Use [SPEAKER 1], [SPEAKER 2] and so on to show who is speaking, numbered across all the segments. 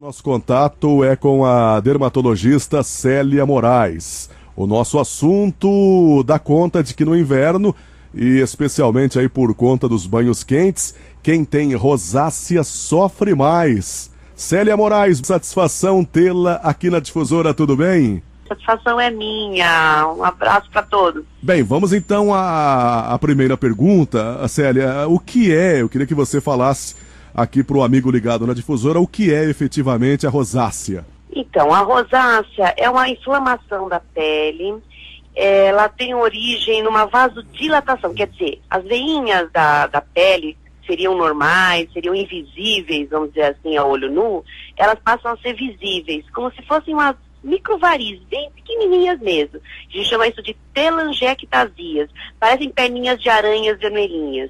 [SPEAKER 1] Nosso contato é com a dermatologista Célia Moraes. O nosso assunto dá conta de que no inverno, e especialmente aí por conta dos banhos quentes, quem tem rosácea sofre mais. Célia Moraes, satisfação tê-la aqui na Difusora, tudo bem?
[SPEAKER 2] Satisfação é minha. Um abraço para todos.
[SPEAKER 1] Bem, vamos então à primeira pergunta. Célia, o que é? Eu queria que você falasse aqui para o amigo ligado na Difusora, o que é efetivamente a rosácea?
[SPEAKER 2] Então, a rosácea é uma inflamação da pele. Ela tem origem numa vasodilatação, quer dizer, as veinhas da pele seriam normais, seriam invisíveis, vamos dizer assim, a olho nu, elas passam a ser visíveis, como se fossem umas microvarizes, bem pequenininhas mesmo. A gente chama isso de telangiectasias, parecem perninhas de aranhas vermelhinhas.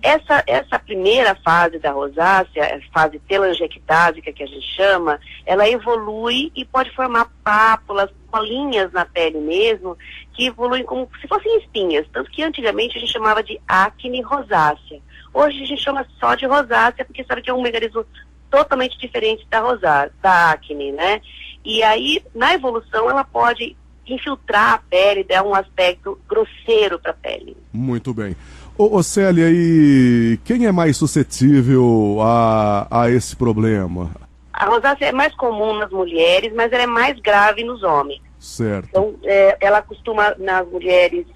[SPEAKER 2] Essa primeira fase da rosácea, a fase telangiectásica que a gente chama, ela evolui e pode formar pápulas, bolinhas na pele mesmo, que evoluem como se fossem espinhas, tanto que antigamente a gente chamava de acne rosácea. Hoje a gente chama só de rosácea, porque sabe que é um mecanismo totalmente diferente da acne, né? E aí, na evolução, ela pode infiltrar a pele, dar um aspecto grosseiro para a pele.
[SPEAKER 1] Muito bem. Ô Célia, e quem é mais suscetível a esse problema?
[SPEAKER 2] A rosácea é mais comum nas mulheres, mas ela é mais grave nos homens.
[SPEAKER 1] Certo.
[SPEAKER 2] Então, ela costuma, nas mulheres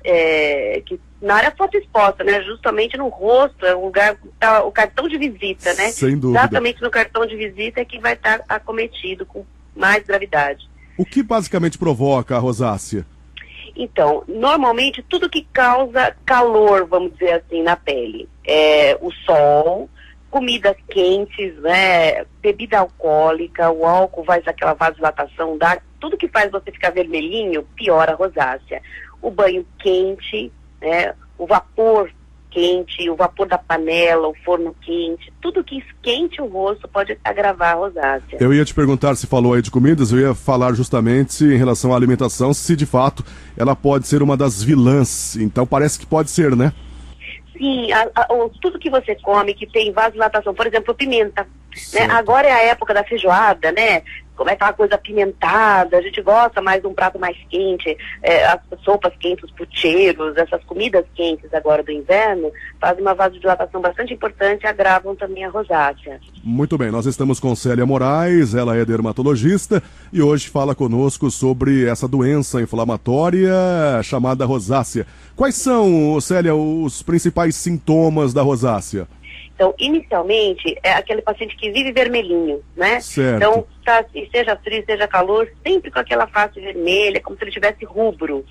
[SPEAKER 2] que na área fotoexposta, né? Justamente no rosto, é o lugar, o cartão de visita, né?
[SPEAKER 1] Sem dúvida.
[SPEAKER 2] Exatamente no cartão de visita é que vai estar acometido com mais gravidade.
[SPEAKER 1] O que basicamente provoca a rosácea?
[SPEAKER 2] Então, normalmente tudo que causa calor, vamos dizer assim, na pele. O sol, comidas quentes, né? Bebida alcoólica, o álcool faz aquela vasodilatação, tudo que faz você ficar vermelhinho, piora a rosácea. O banho quente, né? O vapor quente, o vapor da panela, o forno quente, tudo que esquente o rosto pode agravar a rosácea.
[SPEAKER 1] Eu ia te perguntar, se falou aí de comidas, eu ia falar justamente em relação à alimentação, se de fato ela pode ser uma das vilãs. Então parece que pode ser, né?
[SPEAKER 2] Sim, tudo que você come que tem vasodilatação, por exemplo, pimenta. Né? Agora é a época da feijoada, né? Como é aquela coisa apimentada, a gente gosta mais de um prato mais quente, as sopas quentes, os pucheiros, essas comidas quentes agora do inverno, fazem uma vasodilatação bastante importante e agravam também a rosácea.
[SPEAKER 1] Muito bem, nós estamos com Célia Moraes, ela é dermatologista e hoje fala conosco sobre essa doença inflamatória chamada rosácea. Quais são, Célia, os principais sintomas da rosácea?
[SPEAKER 2] Então, inicialmente, é aquele paciente que vive vermelhinho, né?
[SPEAKER 1] Certo.
[SPEAKER 2] Então, seja frio, seja calor, sempre com aquela face vermelha, como se ele tivesse rubro.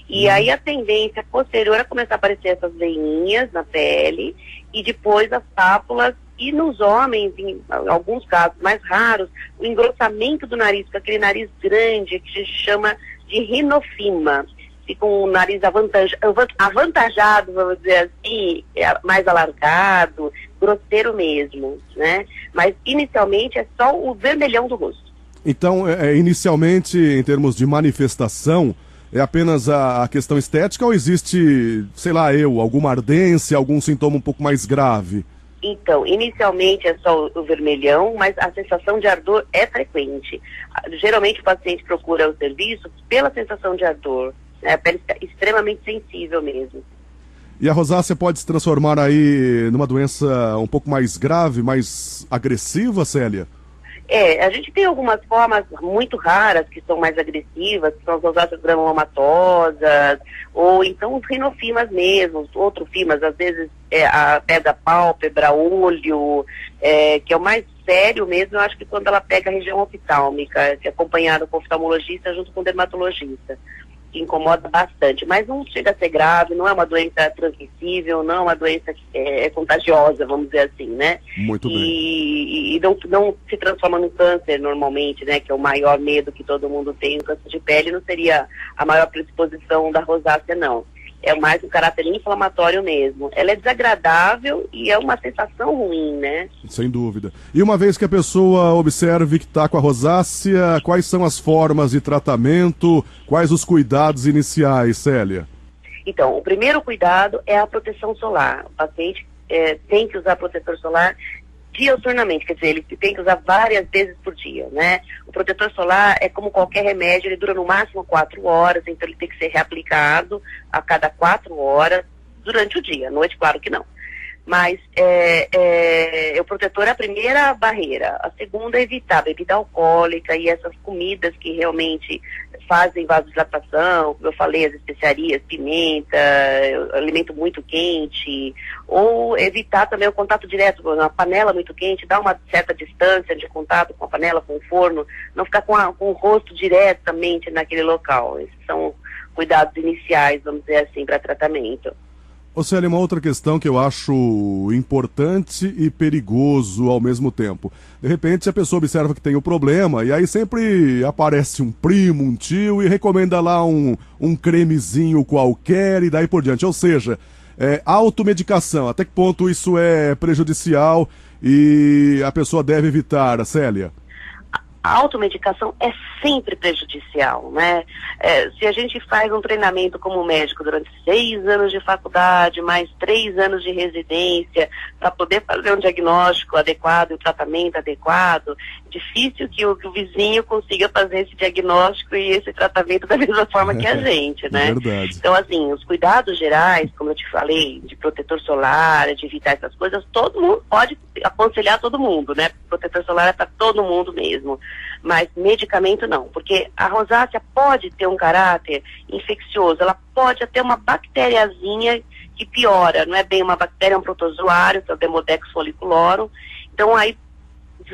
[SPEAKER 2] E aí a tendência posterior é começar a aparecer essas veinhas na pele e depois as pápulas. E nos homens, em alguns casos mais raros, o engrossamento do nariz, com aquele nariz grande que a gente chama de rinofima. Fica um nariz avantajado, vamos dizer assim, mais alargado, grosseiro mesmo, né? Mas inicialmente é só o vermelhão do rosto.
[SPEAKER 1] Então, inicialmente, em termos de manifestação, é apenas a questão estética ou existe, sei lá, alguma ardência, algum sintoma um pouco mais grave?
[SPEAKER 2] Então, inicialmente é só o vermelhão, mas a sensação de ardor é frequente. Geralmente o paciente procura o serviço pela sensação de ardor. A pele está extremamente sensível mesmo.
[SPEAKER 1] E a rosácea pode se transformar aí numa doença um pouco mais grave, mais agressiva, Célia?
[SPEAKER 2] A gente tem algumas formas muito raras que são mais agressivas, que são as rosáceas granulomatosas, ou então os rinofimas mesmo, os outrofimas, às vezes a pedra pálpebra, olho, que é o mais sério mesmo, eu acho que quando ela pega a região oftálmica, que é acompanhada com o oftalmologista junto com o dermatologista, que incomoda bastante, mas não chega a ser grave, não é uma doença transmissível, não é uma doença que é contagiosa, vamos dizer assim, né?
[SPEAKER 1] Muito bem.
[SPEAKER 2] E não se transforma num câncer normalmente, né? Que é o maior medo que todo mundo tem, o câncer de pele não seria a maior predisposição da rosácea, não. É mais um caráter inflamatório mesmo. Ela é desagradável e é uma sensação ruim, né?
[SPEAKER 1] Sem dúvida. E uma vez que a pessoa observe que está com a rosácea, quais são as formas de tratamento, quais os cuidados iniciais, Célia?
[SPEAKER 2] Então, o primeiro cuidado é a proteção solar. O paciente tem que usar protetor solar diuturnamente, quer dizer, ele tem que usar várias vezes por dia, né? O protetor solar é como qualquer remédio, ele dura no máximo 4 horas, então ele tem que ser reaplicado a cada 4 horas durante o dia, à noite, claro que não. Mas o protetor é a primeira barreira. A segunda é evitar a bebida alcoólica e essas comidas que realmente fazem vasodilatação, como eu falei, as especiarias, pimenta, alimento muito quente, ou evitar também o contato direto na panela muito quente, dar uma certa distância de contato com a panela, com o forno, não ficar com o rosto diretamente naquele local. Esses são cuidados iniciais, vamos dizer assim, para tratamento.
[SPEAKER 1] Ô Célia, uma outra questão que eu acho importante e perigoso ao mesmo tempo. De repente a pessoa observa que tem o problema e aí sempre aparece um primo, um tio e recomenda lá um cremezinho qualquer e daí por diante. Ou seja, automedicação, até que ponto isso é prejudicial e a pessoa deve evitar, Célia?
[SPEAKER 2] A automedicação é sempre prejudicial, né? Se a gente faz um treinamento como médico durante 6 anos de faculdade, mais 3 anos de residência, para poder fazer um diagnóstico adequado e um tratamento adequado, difícil que o vizinho consiga fazer esse diagnóstico e esse tratamento da mesma forma que a gente, né?
[SPEAKER 1] Verdade.
[SPEAKER 2] Então, assim, os cuidados gerais, como eu te falei, de protetor solar, de evitar essas coisas, todo mundo pode aconselhar todo mundo, né? Protetor solar é para todo mundo mesmo. Mas medicamento não, porque a rosácea pode ter um caráter infeccioso, ela pode ter uma bactériazinha que piora, não é bem uma bactéria, é um protozoário, que é o Demodex folliculorum. Então aí,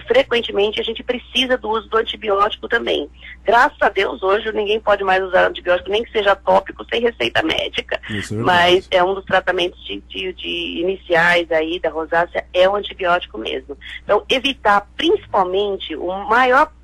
[SPEAKER 2] frequentemente, a gente precisa do uso do antibiótico também. Graças a Deus, hoje ninguém pode mais usar antibiótico, nem que seja tópico, sem receita médica. Mas é um dos tratamentos de iniciais aí da rosácea, é o antibiótico mesmo. Então, evitar, principalmente,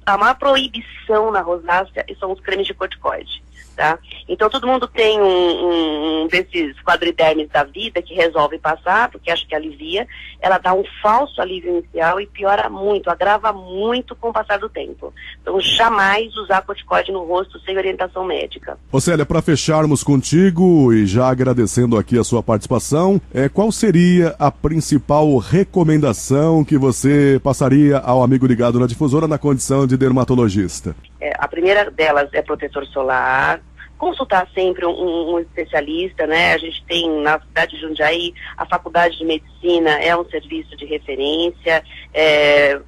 [SPEAKER 2] a maior proibição na rosácea são os cremes de corticoide. Tá? Então todo mundo tem um desses quadridermes da vida que resolve passar, porque acha que alivia. Ela dá um falso alívio inicial e piora muito, agrava muito com o passar do tempo. Então jamais usar corticoide no rosto sem orientação médica.
[SPEAKER 1] Ô Célia, para fecharmos contigo e já agradecendo aqui a sua participação, qual seria a principal recomendação que você passaria ao amigo ligado na Difusora na condição de dermatologista?
[SPEAKER 2] A primeira delas é protetor solar, consultar sempre um especialista, né? A gente tem na cidade de Jundiaí, a Faculdade de Medicina é um serviço de referência,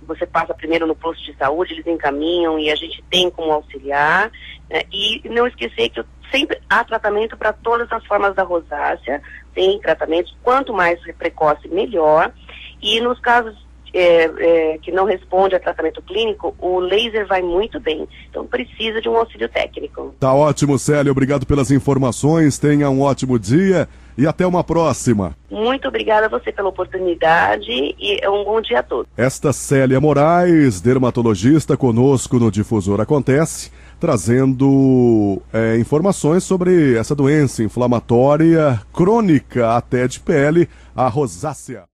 [SPEAKER 2] você passa primeiro no posto de saúde, eles encaminham e a gente tem como auxiliar, né? E não esquecer que sempre há tratamento para todas as formas da rosácea, tem tratamentos, quanto mais precoce, melhor, e nos casos que não responde a tratamento clínico, o laser vai muito bem. Então precisa de um auxílio técnico.
[SPEAKER 1] Tá ótimo, Célia. Obrigado pelas informações. Tenha um ótimo dia e até uma próxima.
[SPEAKER 2] Muito obrigada a você pela oportunidade e um bom dia a todos.
[SPEAKER 1] Esta Célia Moraes, dermatologista, conosco no Difusor Acontece, trazendo informações sobre essa doença inflamatória crônica até de pele, a rosácea.